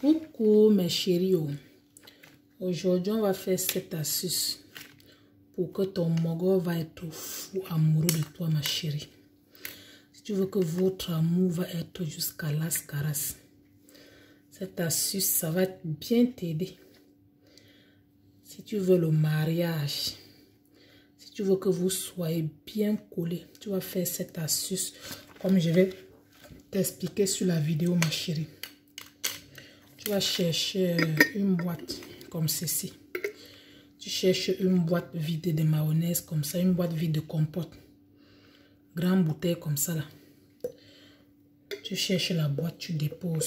Coucou mes chéris, aujourd'hui on va faire cette astuce pour que ton mogo va être fou amoureux de toi ma chérie. Si tu veux que votre amour va être jusqu'à las caras, cette astuce ça va bien t'aider. Si tu veux le mariage, si tu veux que vous soyez bien collés, tu vas faire cette astuce comme je vais t'expliquer sur la vidéo ma chérie. Tu vas chercher une boîte comme ceci. Tu cherches une boîte vide de mayonnaise comme ça, une boîte vide de compote. Grande bouteille comme ça là. Tu cherches la boîte, tu déposes.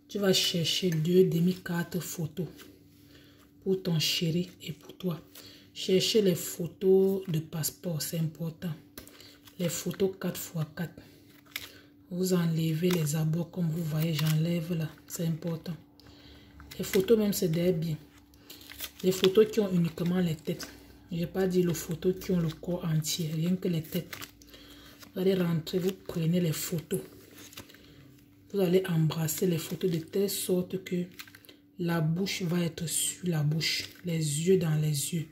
Tu vas chercher 2 demi-cartes photos pour ton chéri et pour toi. Cherchez les photos de passeport, c'est important. Les photos 4x4. Vous enlevez les abords comme vous voyez, j'enlève là, c'est important. Les photos même c'est des bien. Les photos qui ont uniquement les têtes. Je n'ai pas dit les photos qui ont le corps entier, rien que les têtes. Vous allez rentrer, vous prenez les photos. Vous allez embrasser les photos de telle sorte que la bouche va être sur la bouche, les yeux dans les yeux.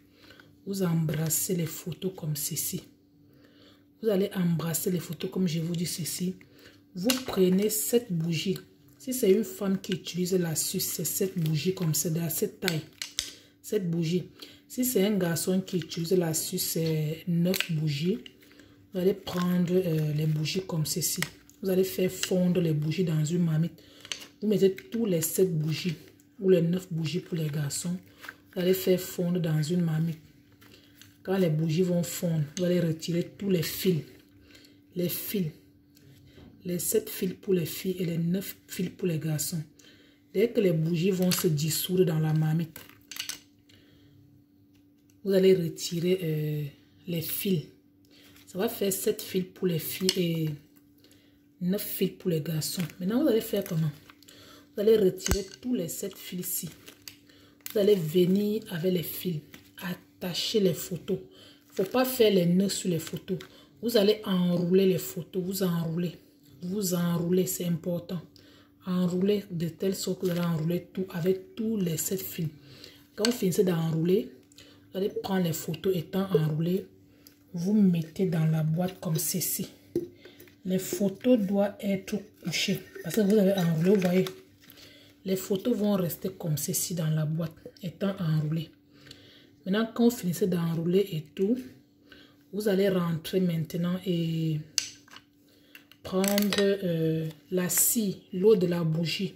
Vous embrassez les photos comme ceci. Vous allez embrasser les photos comme je vous dis ceci. Vous prenez cette bougie. Si c'est une femme qui utilise l'astuce, c'est cette bougie comme ça, de cette taille. Cette bougie. Si c'est un garçon qui utilise l'astuce, c'est 9 bougies. Vous allez prendre les bougies comme ceci. Vous allez faire fondre les bougies dans une marmite. Vous mettez tous les 7 bougies ou les 9 bougies pour les garçons. Vous allez faire fondre dans une marmite. Quand les bougies vont fondre, vous allez retirer tous les fils. Les fils. Les 7 fils pour les filles et les 9 fils pour les garçons. Dès que les bougies vont se dissoudre dans la marmite, vous allez retirer les fils. Ça va faire 7 fils pour les filles et 9 fils pour les garçons. Maintenant, vous allez faire comment? Vous allez retirer tous les 7 fils ici. Vous allez venir avec les fils, attacher les photos. Il ne faut pas faire les nœuds sur les photos. Vous allez enrouler les photos, vous enroulez. Vous enroulez, c'est important. Enroulez de telle sorte que vous allez enrouler tout avec tous les 7 fils. Quand vous finissez d'enrouler, vous allez prendre les photos étant enroulées. Vous mettez dans la boîte comme ceci. Les photos doivent être couchées. Parce que vous avez enroulé, vous voyez. Les photos vont rester comme ceci dans la boîte étant enroulées. Maintenant, quand vous finissez d'enrouler et tout, vous allez rentrer maintenant et prendre la scie, l'eau de la bougie.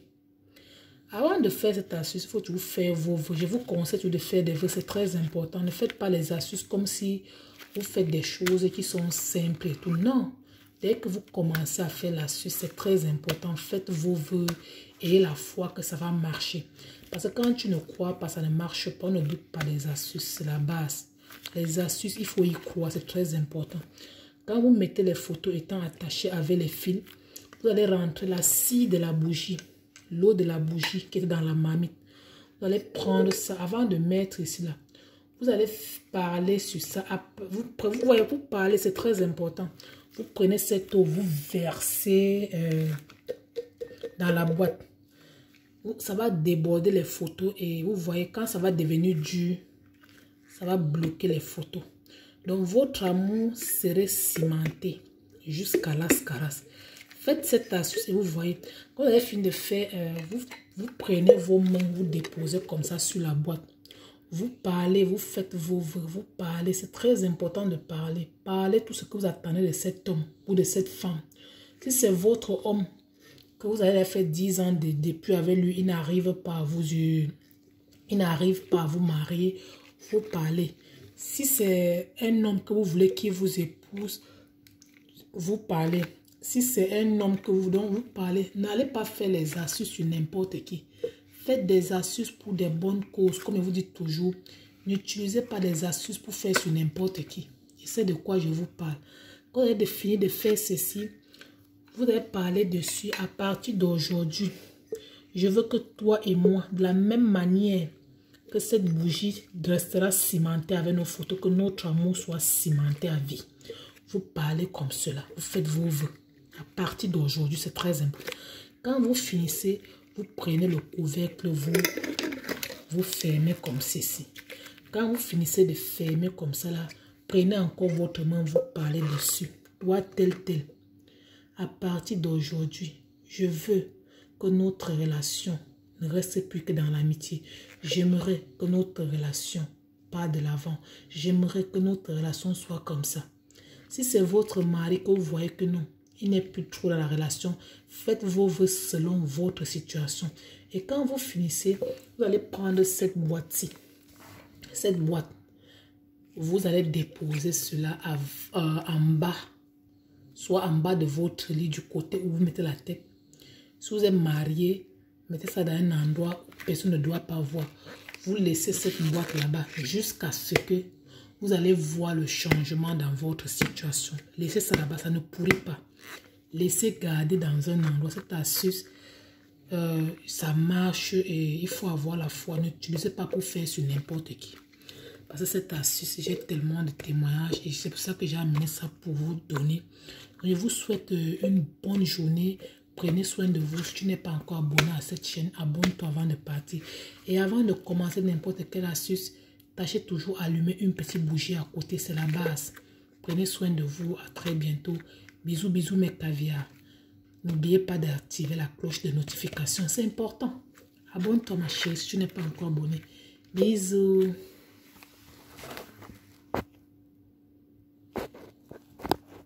Avant de faire cette astuce, il faut toujours faire vos vœux. Je vous conseille de faire des vœux, c'est très important. Ne faites pas les astuces comme si vous faites des choses qui sont simples et tout. Non, dès que vous commencez à faire l'astuce, c'est très important. Faites vos vœux et la foi que ça va marcher. Parce que quand tu ne crois pas, ça ne marche pas. Ne doute pas des astuces, c'est la base. Les astuces, il faut y croire, c'est très important. Quand vous mettez les photos étant attachées avec les fils, vous allez rentrer la scie de la bougie, l'eau de la bougie qui est dans la marmite. Vous allez prendre ça avant de mettre ici là. Vous allez parler sur ça. Vous voyez, pour parler, c'est très important. Vous prenez cette eau, vous versez dans la boîte. Ça va déborder les photos et vous voyez quand ça va devenir dur, ça va bloquer les photos. Donc, votre amour serait cimenté jusqu'à las caras. Faites cette astuce et vous voyez, quand vous avez fini de faire, vous prenez vos mains, vous déposez comme ça sur la boîte. Vous parlez, vous faites vos vœux, vous parlez. C'est très important de parler. Parlez tout ce que vous attendez de cet homme ou de cette femme. Si c'est votre homme, que vous avez fait 10 ans depuis avec lui, il n'arrive pas à vous, il n'arrive pas à vous marier, vous parlez. Si c'est un homme que vous voulez qu'il vous épouse, vous parlez. Si c'est un homme que vous voulez, vous parlez. N'allez pas faire les astuces sur n'importe qui. Faites des astuces pour des bonnes causes. Comme je vous dis toujours, n'utilisez pas des astuces pour faire sur n'importe qui. Je sais de quoi je vous parle. Quand vous avez fini de faire ceci, vous allez parler dessus. À partir d'aujourd'hui, je veux que toi et moi, de la même manière que cette bougie restera cimentée avec nos photos, que notre amour soit cimenté à vie. Vous parlez comme cela. Vous faites vos vœux. À partir d'aujourd'hui, c'est très important. Quand vous finissez, Vous prenez le couvercle, vous fermez comme ceci. Quand vous finissez de fermer comme ça là, prenez encore votre main, vous parlez dessus. Toi tel. À partir d'aujourd'hui, je veux que notre relation ne reste plus que dans l'amitié. J'aimerais que notre relation parte de l'avant. J'aimerais que notre relation soit comme ça. Si c'est votre mari que vous voyez que non, il n'est plus trop dans la relation, faites vos vœux selon votre situation. Et quand vous finissez, vous allez prendre cette boîte-ci. Cette boîte, vous allez déposer cela en bas. Soit en bas de votre lit, du côté où vous mettez la tête. Si vous êtes marié, mettez ça dans un endroit où personne ne doit pas voir. Vous laissez cette boîte là-bas jusqu'à ce que vous allez voir le changement dans votre situation. Laissez ça là-bas, ça ne pourrit pas. Laissez garder dans un endroit. Cette astuce, ça marche et il faut avoir la foi. N'utilisez pas pour faire sur n'importe qui. Parce que cette astuce, j'ai tellement de témoignages et c'est pour ça que j'ai amené ça pour vous donner. Je vous souhaite une bonne journée. Prenez soin de vous. Si tu n'es pas encore abonné à cette chaîne, abonne-toi avant de partir. Et avant de commencer n'importe quelle astuce, tâchez toujours allumer une petite bougie à côté. C'est la base. Prenez soin de vous. À très bientôt. Bisous, bisous mes caviars. N'oubliez pas d'activer la cloche de notification. C'est important. Abonne-toi ma chérie si tu n'es pas encore abonné. Bisous.